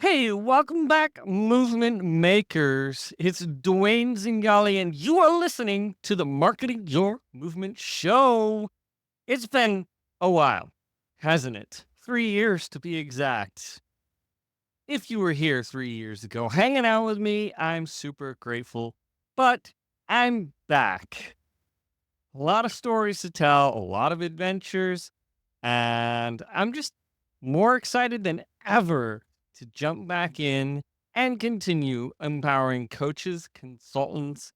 Hey, welcome back, movement makers. It's Dwayne Zingali, and you are listening to the Marketing Your Movement Show. It's been a while, hasn't it? 3 years to be exact. If you were here 3 years ago hanging out with me, I'm super grateful, but I'm back. A lot of stories to tell, a lot of adventures, and I'm just more excited than ever to jump back in and continue empowering coaches, consultants,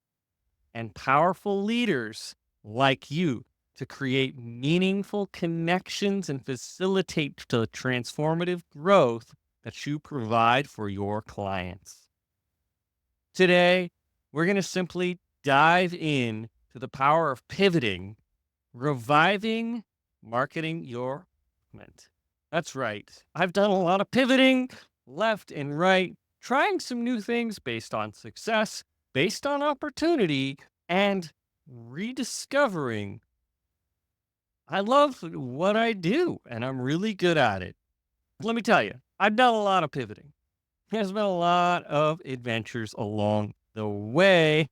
and powerful leaders like you to create meaningful connections and facilitate the transformative growth that you provide for your clients. Today, we're going to simply dive in to the power of pivoting, reviving marketing your movement. That's right. I've done a lot of pivoting left and right, trying some new things based on success, based on opportunity, and rediscovering I love what I do and I'm really good at it. Let me tell you, I've done a lot of pivoting. There's been a lot of adventures along the way,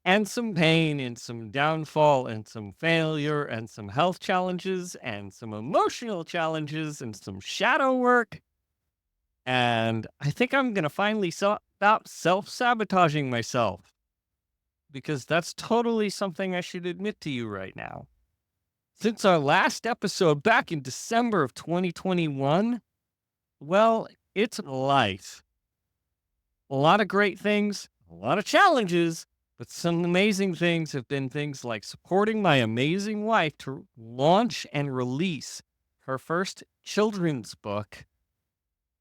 and some pain and some downfall and some failure and some health challenges and some emotional challenges and some shadow work. And I think I'm going to finally stop self sabotaging myself because that's totally something I should admit to you right now. Since our last episode back in December of 2021, well, it's life. A lot of great things, a lot of challenges, but some amazing things have been things like supporting my amazing wife to launch and release her first children's book.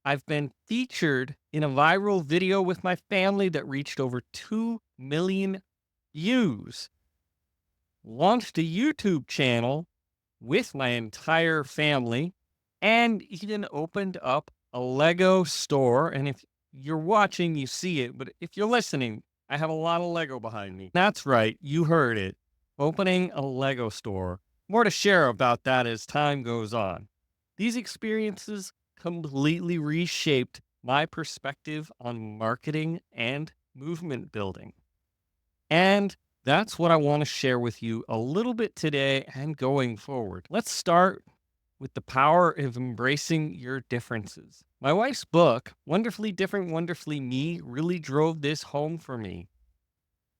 I've been featured in a viral video with my family that reached over 2 million views, launched a YouTube channel with my entire family, and even opened up a Lego store. And if you're watching, you see it. But if you're listening, I have a lot of Lego behind me. That's right. You heard it. Opening a Lego store. More to share about that as time goes on. These experiences completely reshaped my perspective on marketing and movement building. And that's what I want to share with you a little bit today and going forward. Let's start with the power of embracing your differences. My wife's book, Wonderfully Different, Wonderfully Me, really drove this home for me.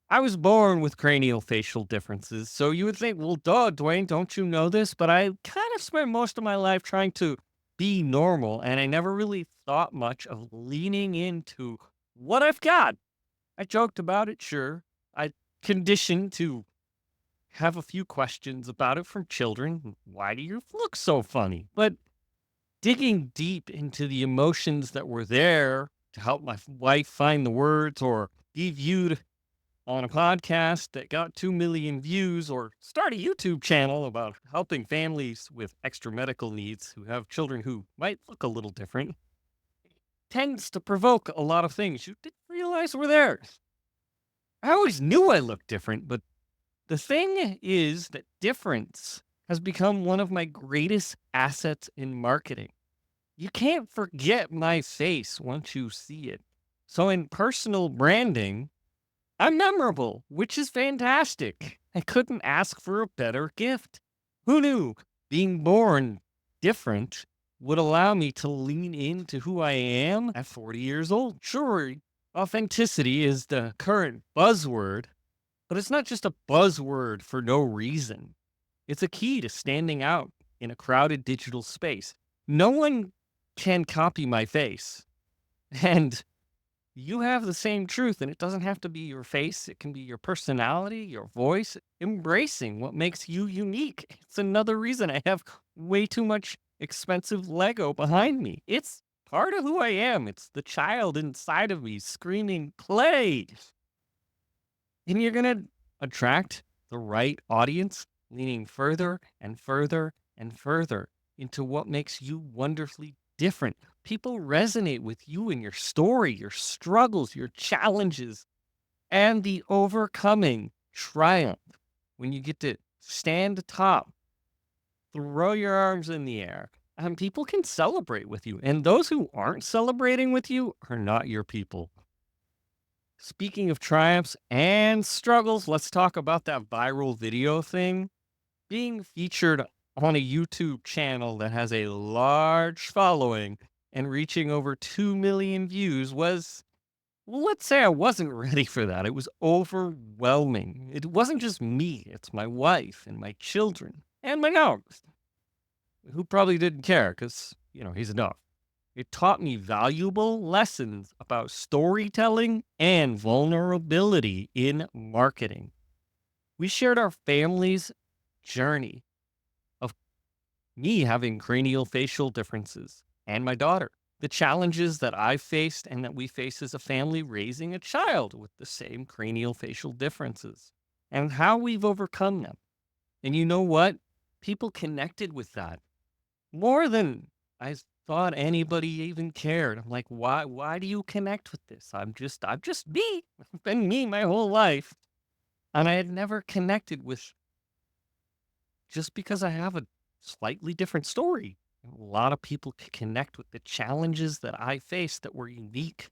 I was born with cranial facial differences, so you would think, well, duh, Dwayne, don't you know this? But I kind of spent most of my life trying to be normal, and I never really thought much of leaning into what I've got. I joked about it, sure. I conditioned to have a few questions about it from children. Why do you look so funny? But digging deep into the emotions that were there to help my wife find the words or be viewed on a podcast that got 2 million views or start a YouTube channel about helping families with extra medical needs who have children who might look a little different tends to provoke a lot of things you didn't realize were there. I always knew I looked different, but the thing is that difference has become one of my greatest assets in marketing. You can't forget my face once you see it. So in personal branding, I'm memorable, which is fantastic. I couldn't ask for a better gift. Who knew being born different would allow me to lean into who I am at 40 years old? Sure, authenticity is the current buzzword, but it's not just a buzzword for no reason. It's a key to standing out in a crowded digital space. No one can copy my face. And you have the same truth, and it doesn't have to be your face. It can be your personality, your voice, embracing what makes you unique. It's another reason I have way too much expensive Lego behind me. It's part of who I am. It's the child inside of me screaming, play. And you're going to attract the right audience, leaning further and further and further into what makes you wonderfully different. People resonate with you and your story, your struggles, your challenges, and the overcoming triumph when you get to stand atop, throw your arms in the air, and people can celebrate with you. And those who aren't celebrating with you are not your people. Speaking of triumphs and struggles, let's talk about that viral video thing. Being featured on a YouTube channel that has a large following and reaching over 2 million views was, well, let's say I wasn't ready for that. It was overwhelming. It wasn't just me, it's my wife and my children and my dogs, who probably didn't care because, he's a dog. It taught me valuable lessons about storytelling and vulnerability in marketing. We shared our family's journey of me having cranial facial differences and my daughter, the challenges that I faced and that we face as a family raising a child with the same cranial facial differences, and how we've overcome them. And you know what? People connected with that more than I thought anybody even cared. I'm like, why do you connect with this? I'm just me. I've been me my whole life. And I had never connected with, just because I have a slightly different story. A lot of people can connect with the challenges that I faced that were unique.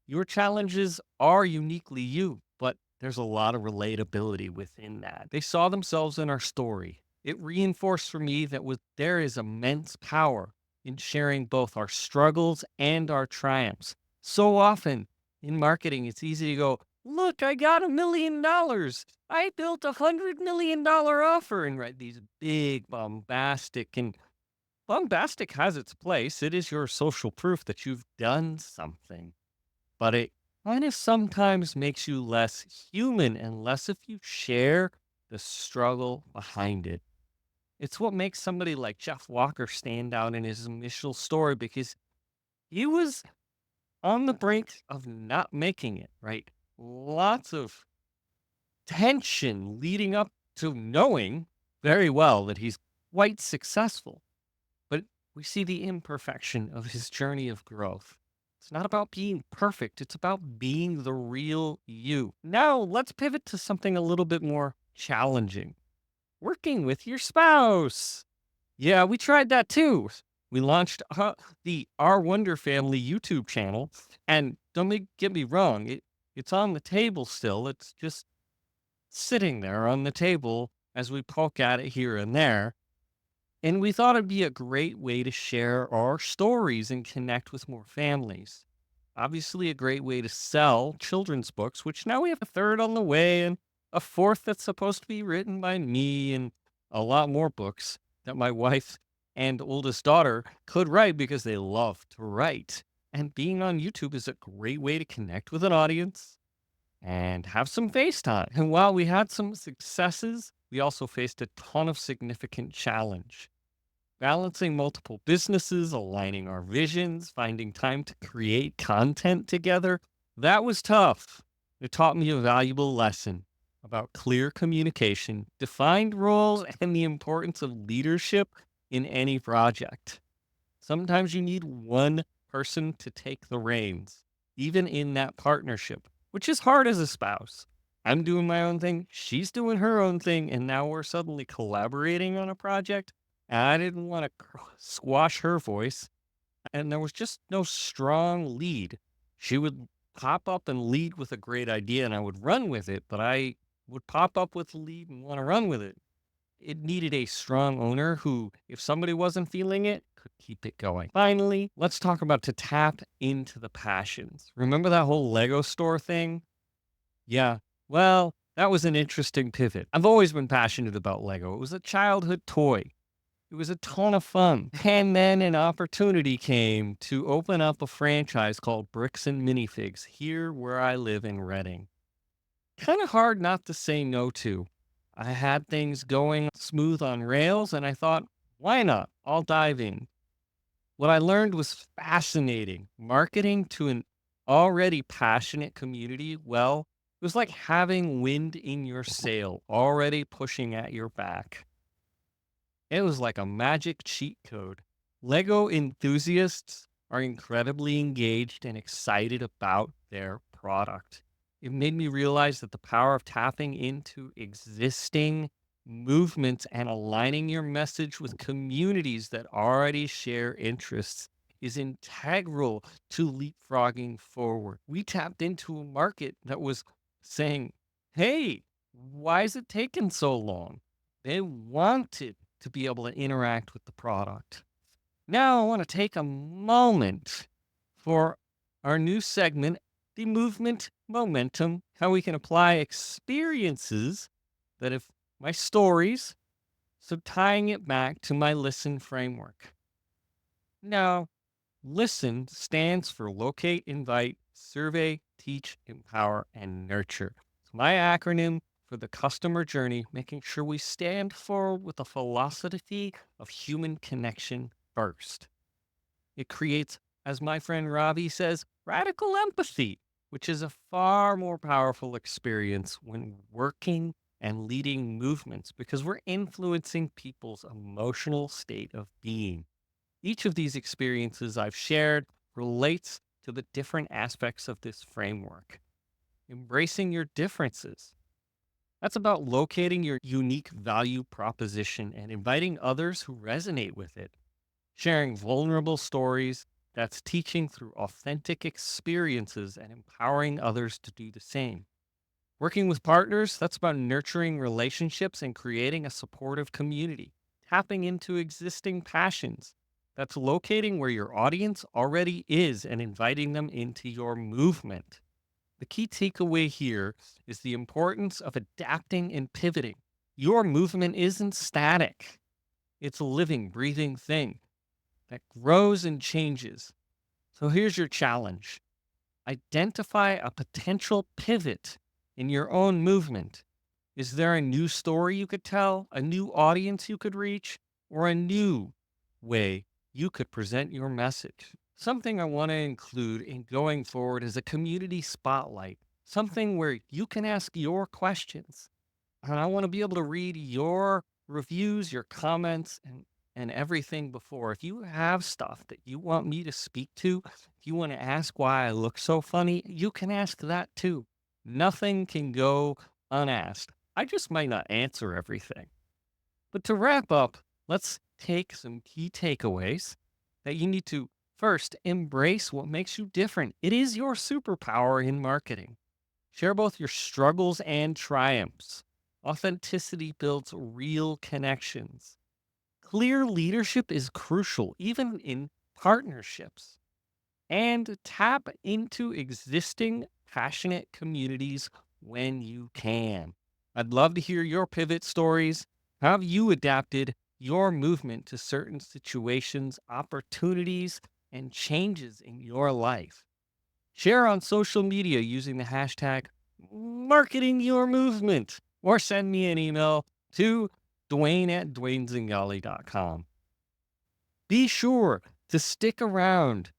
Your challenges are uniquely you, but there's a lot of relatability within that. They saw themselves in our story. It reinforced for me that there is immense power in sharing both our struggles and our triumphs. So often in marketing, it's easy to go, look, I got $1 million. I built $100 million offer, and write these big bombastic, and bombastic has its place. It is your social proof that you've done something, but it kind of sometimes makes you less human unless if you share the struggle behind it. It's what makes somebody like Jeff Walker stand out in his initial story, because he was on the brink of not making it, right? Lots of tension leading up to knowing very well that he's quite successful. But we see the imperfection of his journey of growth. It's not about being perfect, it's about being the real you. Now, let's pivot to something a little bit more challenging: working with your spouse. Yeah, we tried that too. We launched the Our Wonder Family YouTube channel, and get me wrong, it's on the table still. It's just sitting there on the table as we poke at it here and there. And we thought it'd be a great way to share our stories and connect with more families. Obviously, a great way to sell children's books, which now we have a third on the way, and a fourth that's supposed to be written by me, and a lot more books that my wife and oldest daughter could write because they love to write. And being on YouTube is a great way to connect with an audience and have some FaceTime. And while we had some successes, we also faced a ton of significant challenge. Balancing multiple businesses, aligning our visions, finding time to create content together, that was tough. It taught me a valuable lesson about clear communication, defined roles, and the importance of leadership in any project. Sometimes you need one person to take the reins, even in that partnership, which is hard as a spouse. I'm doing my own thing, she's doing her own thing, and now we're suddenly collaborating on a project. And I didn't want to squash her voice, and there was just no strong lead. She would pop up and lead with a great idea, and I would run with it, but I would pop up with the lead and want to run with it. It needed a strong owner who, if somebody wasn't feeling it, could keep it going. Finally, let's talk about to tap into the passions. Remember that whole Lego store thing? Yeah. Well, that was an interesting pivot. I've always been passionate about Lego. It was a childhood toy. It was a ton of fun. And then an opportunity came to open up a franchise called Bricks and Minifigs here where I live in Reading. Kind of hard not to say no to. I had things going smooth on rails, and I thought, why not? I'll dive in. What I learned was fascinating. Marketing to an already passionate community, well, it was like having wind in your sail, already pushing at your back. It was like a magic cheat code. Lego enthusiasts are incredibly engaged and excited about their product. It made me realize that the power of tapping into existing movement and aligning your message with communities that already share interests is integral to leapfrogging forward. We tapped into a market that was saying, hey, why is it taking so long? They wanted to be able to interact with the product. Now, I want to take a moment for our new segment, the movement momentum, how we can apply experiences that if my stories, so tying it back to my listen framework. Now, listen stands for locate, invite, survey, teach, empower, and nurture. It's my acronym for the customer journey, making sure we stand forward with a philosophy of human connection first. It creates, as my friend Robbie says, radical empathy, which is a far more powerful experience when working and leading movements because we're influencing people's emotional state of being. Each of these experiences I've shared relates to the different aspects of this framework. Embracing your differences. That's about locating your unique value proposition and inviting others who resonate with it. Sharing vulnerable stories, that's teaching through authentic experiences and empowering others to do the same. Working with partners, that's about nurturing relationships and creating a supportive community. Tapping into existing passions, that's locating where your audience already is and inviting them into your movement. The key takeaway here is the importance of adapting and pivoting. Your movement isn't static, it's a living, breathing thing that grows and changes. So here's your challenge: identify a potential pivot in your own movement. Is there a new story you could tell, a new audience you could reach, or a new way you could present your message? Something I want to include in going forward is a community spotlight, something where you can ask your questions. And I want to be able to read your reviews, your comments, and everything before. If you have stuff that you want me to speak to, if you want to ask why I look so funny, you can ask that too. Nothing can go unasked. I just might not answer everything. But to wrap up, let's take some key takeaways that you need to first embrace what makes you different. It is your superpower in marketing. Share both your struggles and triumphs. Authenticity builds real connections. Clear leadership is crucial, even in partnerships. And tap into existing passionate communities when you can. I'd love to hear your pivot stories. How have you adapted your movement to certain situations, opportunities, and changes in your life? Share on social media using the hashtag marketing your movement or send me an email to Dwayne@DwayneZingali.com. Be sure to stick around.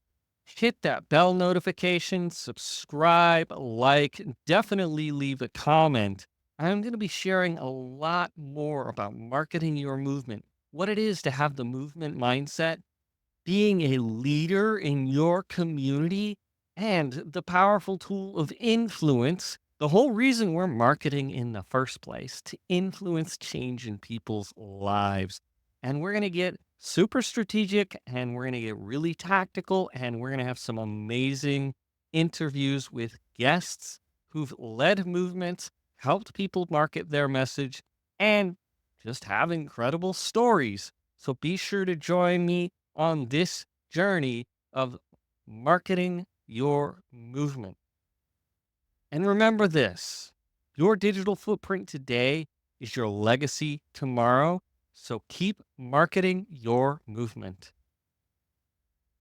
Hit that bell notification, subscribe, like, definitely leave a comment. I'm going to be sharing a lot more about marketing your movement, what it is to have the movement mindset, being a leader in your community, and the powerful tool of influence. The whole reason we're marketing in the first place to influence change in people's lives. And we're going to get super strategic and we're going to get really tactical and we're going to have some amazing interviews with guests who've led movements, helped people market their message, and just have incredible stories. So be sure to join me on this journey of marketing your movement. And remember this: your digital footprint today is your legacy tomorrow. So keep marketing your movement.